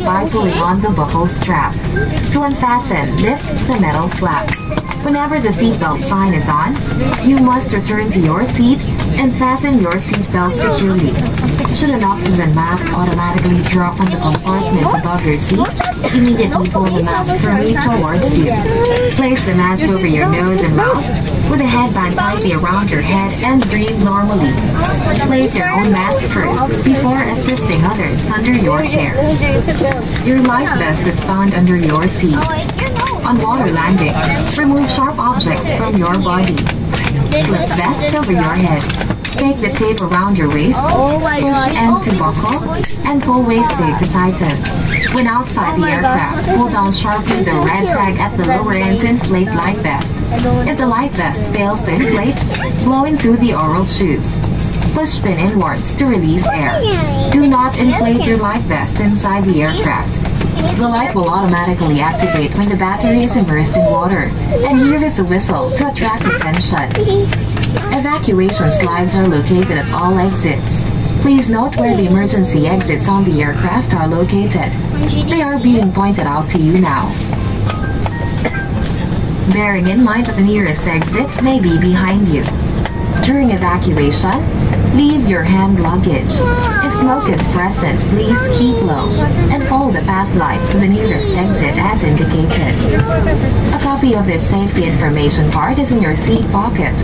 by pulling on the buckle strap. To unfasten, lift the metal flap. Whenever the seatbelt sign is on, you must return to your seat and fasten your seatbelt securely. Should an oxygen mask automatically drop on the compartment above your seat, immediately pull the mask firmly towards you. Place the mask over your nose and mouth with a headband tightly around your head and breathe normally. Place your own mask first before assisting others under your care. Your life vest is found under your seat. On water landing, remove sharp objects from your body. Slip vest over your head. Take the tape around your waist, push end to buckle, and pull waist tape to tighten. When outside the aircraft, pull down sharply the red tag at the lower end to inflate life vest. If the life vest fails to inflate, blow into the oral tubes. Push pin inwards to release air. Do not inflate your life vest inside the aircraft. The light will automatically activate when the battery is immersed in water, and here is a whistle to attract attention. Evacuation slides are located at all exits. Please note where the emergency exits on the aircraft are located. They are being pointed out to you now. Bearing in mind that the nearest exit may be behind you. During evacuation, leave your hand luggage. If smoke is present, please keep low and follow the path lights to the nearest exit as indicated. A copy of this safety information card is in your seat pocket.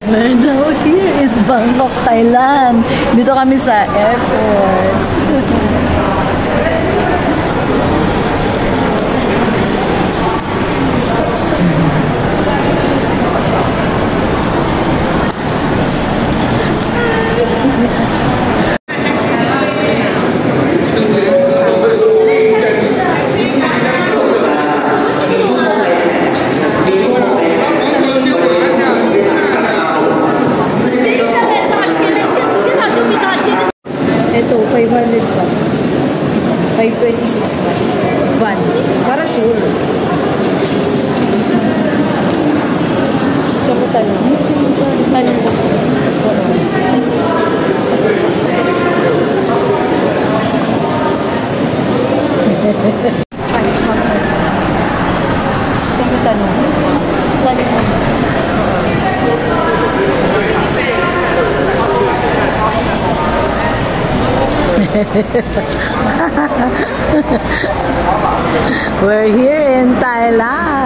We're now here in Bangkok, Thailand. Dito kami sa airport. Ito, 500 ba? 526 ba? Van. Para sure. Gusto mo tanong? Tanong mo. Gusto mo tanong? Tanong mo. We're here in Thailand.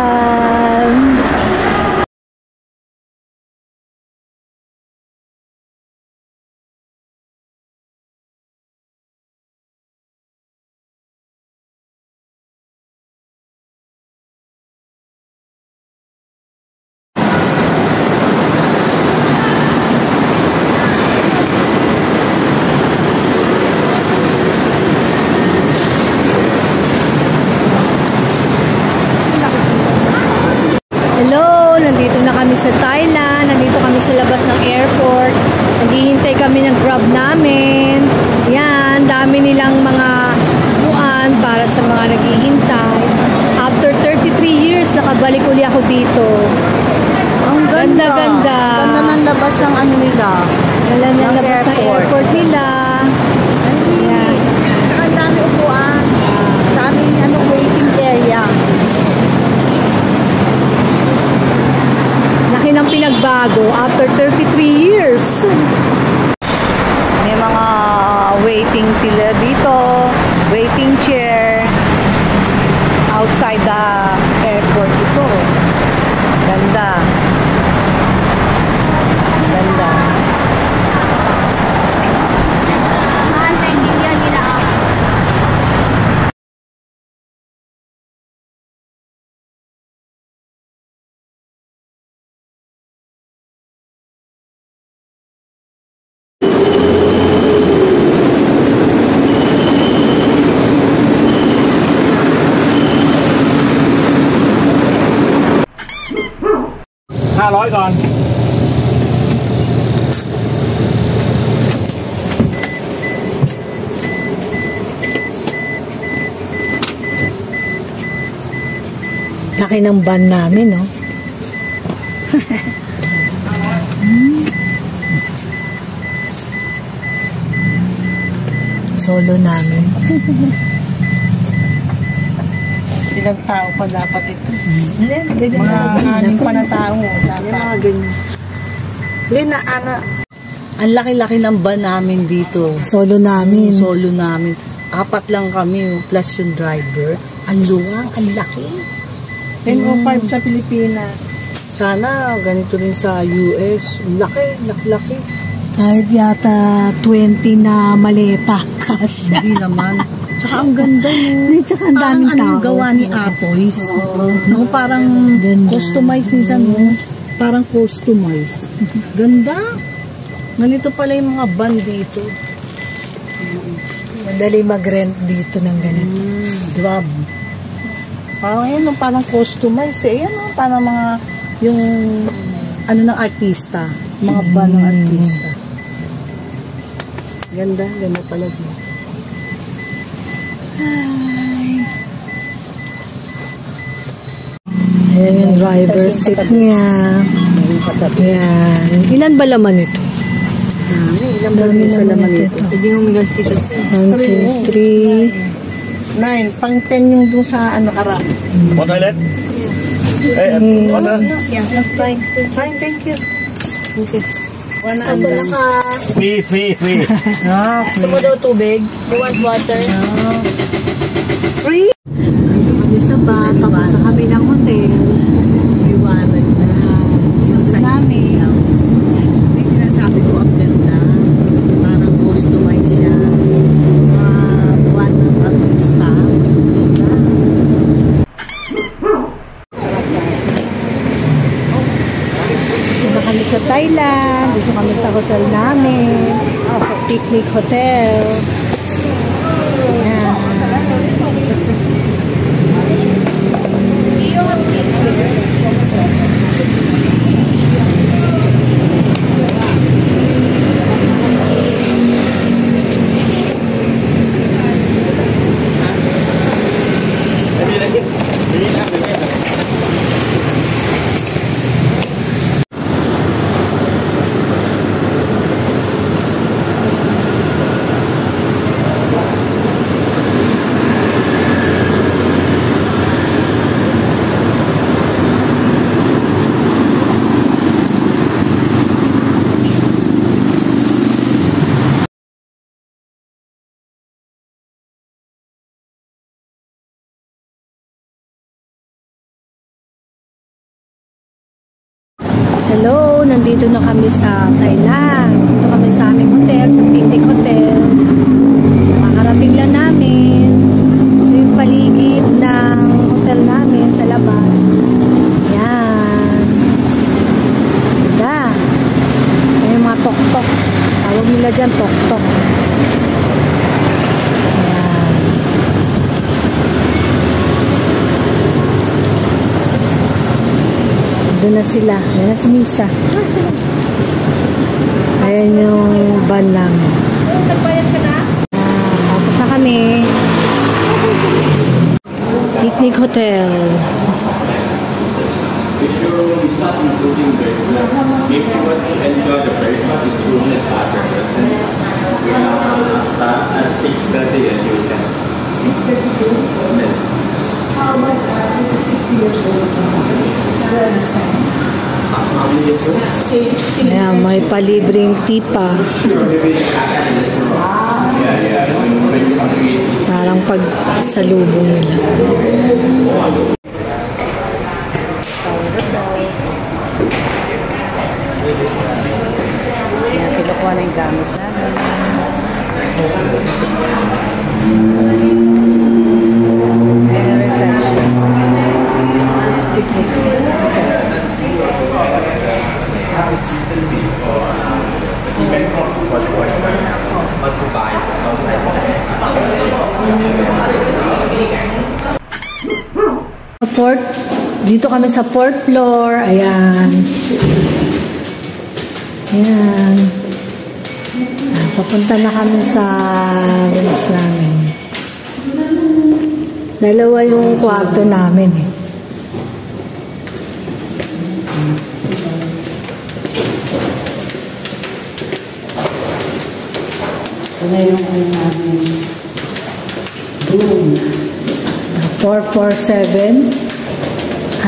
nandito na kami sa Thailand. Nandito kami sa labas ng airport. Naghihintay kami ng grab namin. Yan, dami nilang mga buwan para sa mga naghihintay. After 33 years, nakabalik uli ako dito. Ang ganda. Ganda-ganda. Ganda ng labas ng ano nila. Wala na Ng labas ng airport. airport nila. Ang linis. Ang dami upuan. Daming waiting area. Laki ng pinagbago after 33 years. May mga waiting sila dito. Waiting chair. Outside the airport ito. Ganda. Ganda. Mahal na hindi nila.500 ก่อน Laki ng van namin, no? Solo namin. Ilang tao pa dapat ito. Ganyan Mga anim pa na tao. Mga ganyan. Hindi na, Ang laki-laki ng van namin dito. Solo namin. Solo namin. 4 lang kami, plus yung driver. Ang luwang, ang laki. 10.05 sa Pilipinas. Sana ganito rin sa US. Laki, laki. Kahit yata 20 na maleta. Kasya. Hindi naman. Tsaka ang ganda no. Tsaka ang daming tao. Ang gawa ni Atoys. No, parang customized ni no? Parang customized. Ganda. Ganito pala yung mga van dito. Madali mag-rent dito ng ganito. Grab. Parang yan, no, parang customized. Yan, no, parang mga yung ano ng artista. Mga van ng artista. Ganda, ganda pala dito. Ayan yung driver's seat niya. Ayan. Ilan ba laman ito? Ilang Dami sa naman laman ito. ito. Hindi yung migas dito sa 1, 2, 3. 9. Pang 10 yung dun sa harap. One toilet? Water? Yeah, fine. Fine, thank you. Okay. One and Free. Gusto mo daw tubig? You want water? Free? Kami sa ba, papunta kami ng hotel. Iwanan na. Yung sa namin. May sinasabi ko ang ganda. Parang customize siya. Buwan ng artista. Dito kami sa Thailand. Dito kami sa hotel namin. Sa Picnic Hotel. Ayan. Hello, nandito na kami sa Thailand. Dito kami sa aming hotel, sa Picnic Hotel. Makakarating lang namin. Ito yung paligid ng hotel namin sa labas. Yan. Ganda. Ayan yung mga tok-tok. Tawag nila dyan, tok-tok. Yan. Doon na sila. Ayan na si Misa. Ayan yung van namin. Pasok na kami. Picnic Hotel. If you start including breakfast, if you want to enjoy the breakfast, it's 200 baht per person. We start at 6:30 and you can. 6:32? Yeah. How about 60 years old? I understand. How many years old? Ayan, may palibreng tipa. Parang pagsalubong nila. Yan, kinukuha na yung gamit namin. Ayan ang reception. This is picnic. Dito kami sa 4th floor. Ayan. Ayan. Papunta na kami sa rooms namin. Dalawa yung kwarto namin eh. Ito na yung namin. Room. 447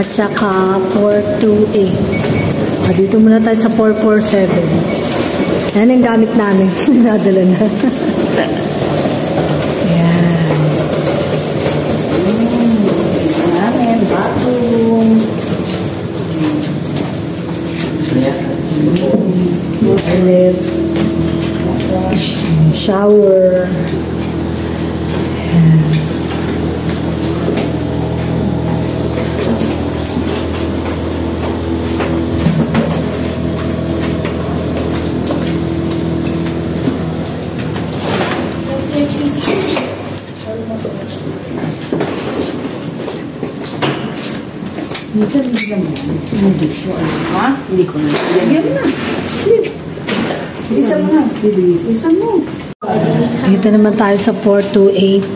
at saka 428. Dito muna tayo sa 447. Yan ang gamit namin. Nadala na. Yan. Namin, bathroom. Toilet. Shower. Yan. Minsan hindi naman. Hindi ko alam. Ha? Hindi ko na. Bigyan mo na. Isa mo na. Isa mo. Dito naman tayo sa 428.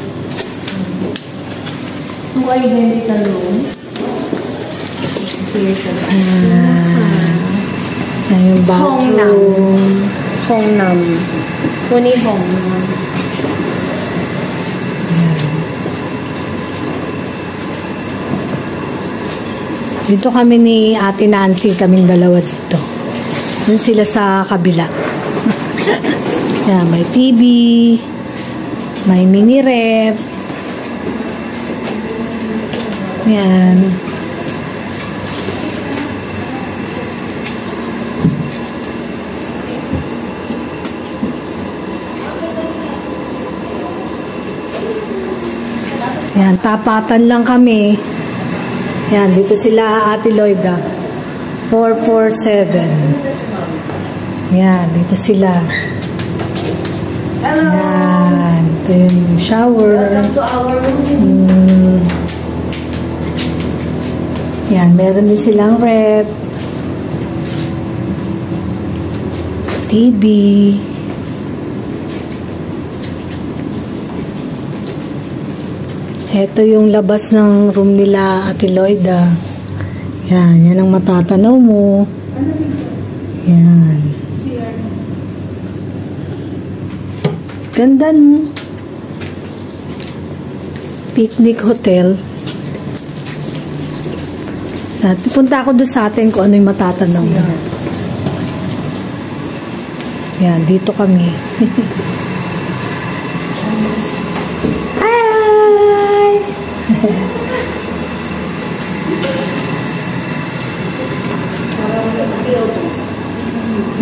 Kung identical room. Yung bathroom. Hongnam. Kuni Hongnam. Dito kami ni Ate Nancy, kaming dalawa dito. Doon sila sa kabila. Yan, may TV, may mini ref. Yan. Yan, tapatan lang kami. Yan, dito sila Ate Loida. 447. Yan, dito sila. Hello! Yan, ito yung shower. Welcome to our room. Yan, meron din silang rep. TV. Ito yung labas ng room nila Ate Loida. Yan, yan ang matatanaw mo. Yan. Ganda no? Picnic Hotel. At punta ako doon sa atin kung ano yung matatanaw mo. Yan, dito kami.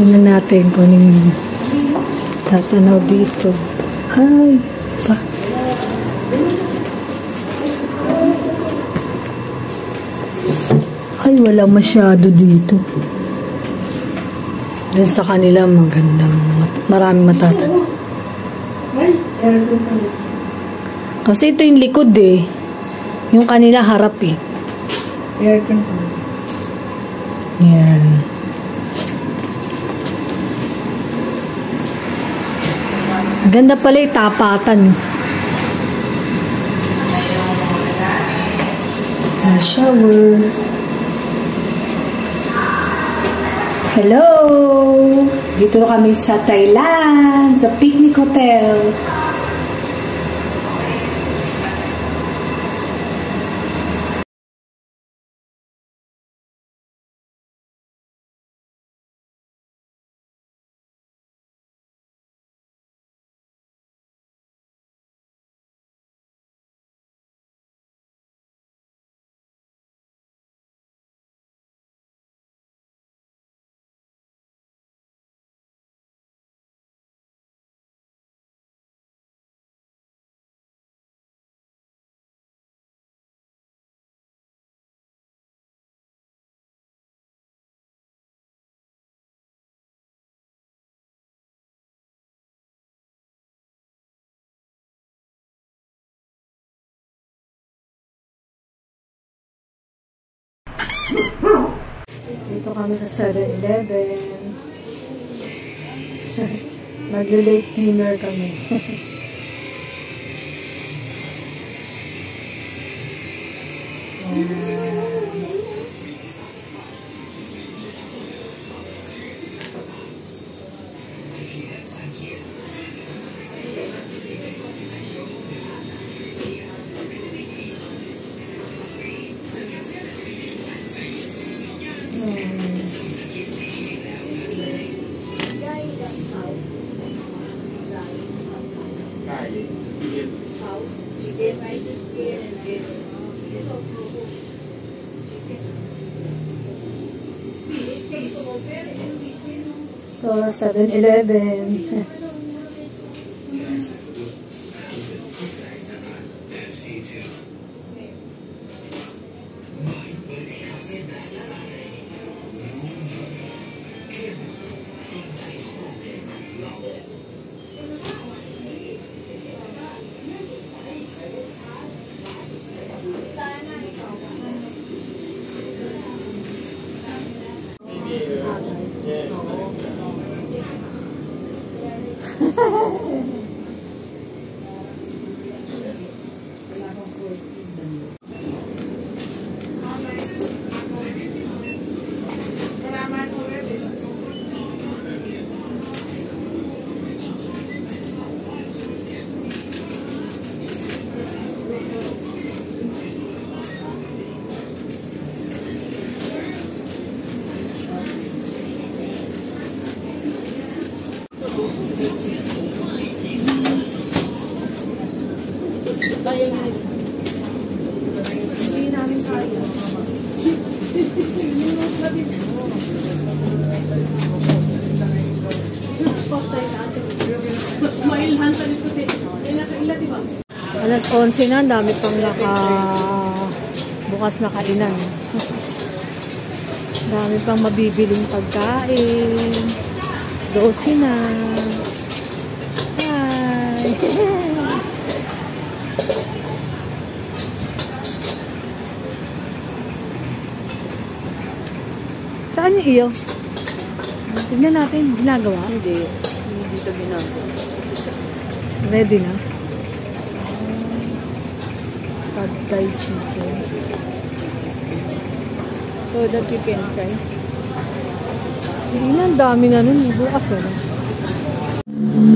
Tingnan natin kung yung tatanaw dito. Ay, pa. Ay, wala masyado dito. Doon sa kanila magandang, maraming matatanaw. Kasi ito yung likod eh. Yung kanila harap eh. Aircon. Yan. Ganda pala yung tapatan. Shower. Hello! Dito kami sa Thailand, sa Picnic Hotel. Dito kami sa 7-Eleven. Magle-late dinner kami. Ito, 7-Eleven. Alas 11 na, dami pang bukas na kainan. Dami pang mabibiling pagkain. 12 na. Hi! Saan yung iyo? Tignan natin, ginagawa? Hindi dito ginagawa. Ready na? Pad Thai chicken. So that you can try. Hindi na, ang dami na nun. Bukas na.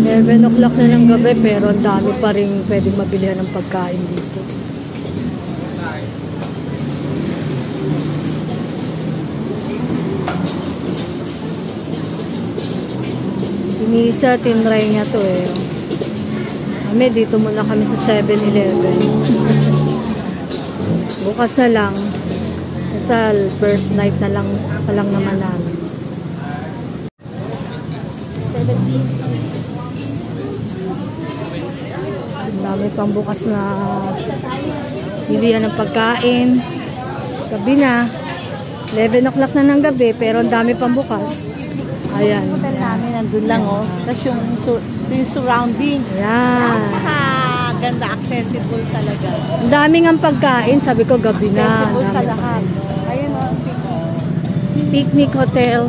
11 o'clock na ng gabi pero ang dami pa rin pwedeng mabilihan ng pagkain dito. Sinisa, tinry niya to eh. Kami, dito muna kami sa 7-Eleven. Bukas na lang. Total, first night na lang palang naman namin. Ang dami pang bukas na bilihan ng pagkain. Gabi na. 11 o'clock na ng gabi pero ang dami pang bukas. Ayan. Hotel namin, nandun lang oh. Tapos yung surrounding. Ayan. Napakaganda, accessible talaga. Ang daming ang pagkain. Sabi ko gabi na. Accessible sa lahat. Ayun oh. Picnic Hotel.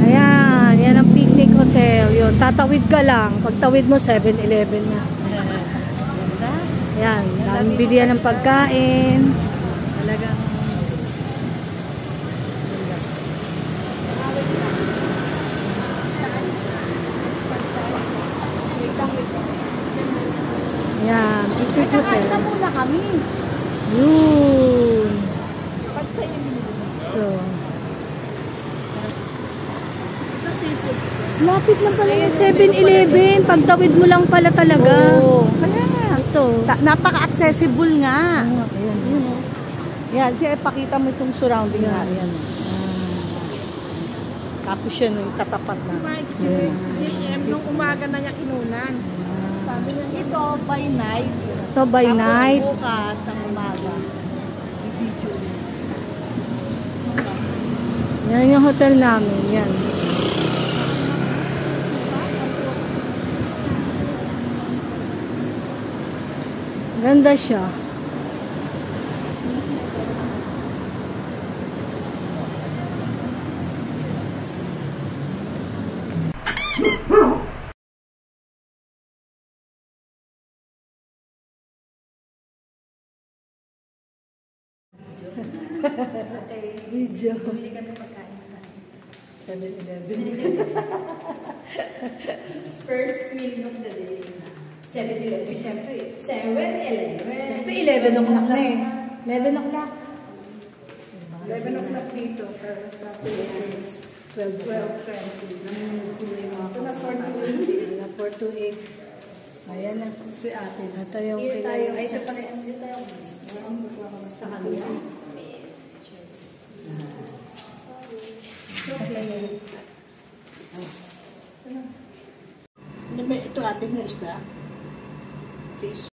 Ayan, yan ang Picnic Hotel. Yun, tatawid ka lang. Pagtawid mo, 7-Eleven na. Ayan, daming bilihan ng pagkain. Talagang ayan, Picnic Hotel. Nakakita muna kami. Yun. Pagkainin mo. So, lapit lang pala yung 7-Eleven. Pagtawid mo lang pala talaga. Oo. Kaya nga, ito. Napaka-accessible nga. Ayan. Yan, siya ipakita mo itong surrounding nga. Yan. Tapos yun, yung katapat na. JM, nung umaga na niya kinunan. Sabi niya, ito by night. Ito by night. Tapos bukas ng umaga. Yan yung hotel namin. Yan. Ganda siya. Video. Bumili kami pagkain sa 7-Eleven. first meal of the day. 7-Eleven. Siyempre, 7-Eleven. Siyempre, 11 o'clock na eh. 11 o'clock. 11 o'clock dito, pero sa Philippines, 12 o'clock. 12:20. Ito na 4:20. Na 4 to 8. Ayan na. Si ate. Ito yung Here tayo. kailangan. Ay, ito pala. Dito tayo. Sa kanya. Ito ating na isda. Fish.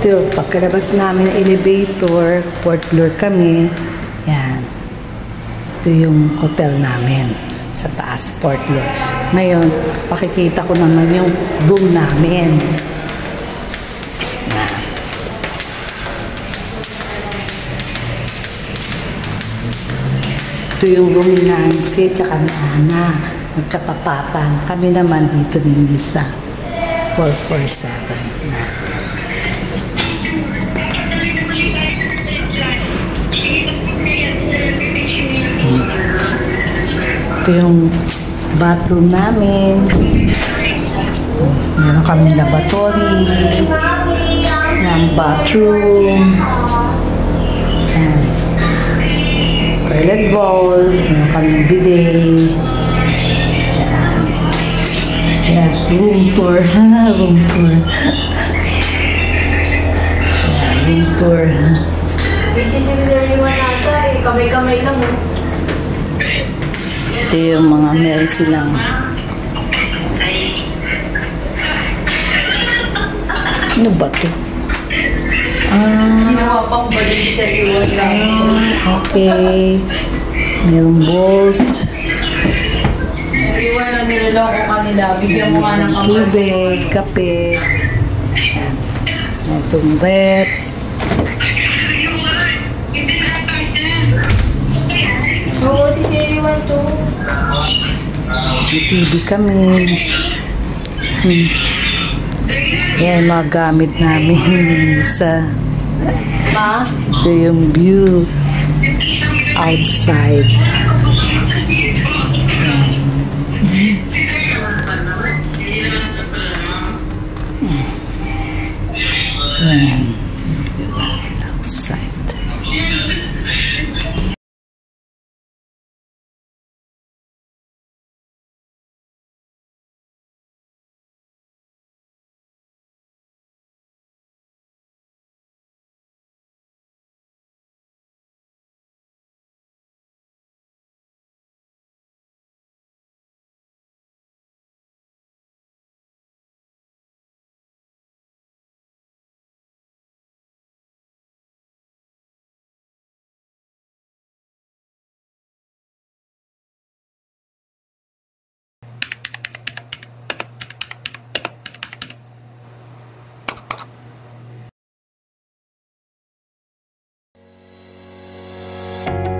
Ito, pagkalabas namin ng elevator, 4th floor kami. Yan. Ito yung hotel namin sa taas, 4th floor. Ngayon, pakikita ko naman yung room namin. Yan. Ito yung room ni Nancy at ni Ana. Magkatapatan. Kami naman dito ni Lisa. 447. Yan. Ito yung bathroom namin. Meron kami lavatory. Yung bathroom. Ayan. Toilet bowl. Meron kami bidet. Ayan. Ayan. Room tour. Room tour. Ayan. Room tour. Busy si Sir ata eh. Kamay-kamay lang eh. Ito yung mga meron silang ano ba ito? Ginawa pang balik sa iwan lang. Okay. Merong bolts. Iwan na niloloko kanila. Bigyan mo nga ng kamay. Tubig, kape. Ayan. Itong rep. Oo, si Sir Iwan to. May TV kami. Yan, mga gamit namin sa Ma? ito yung view outside. Yan. Outside. Bye.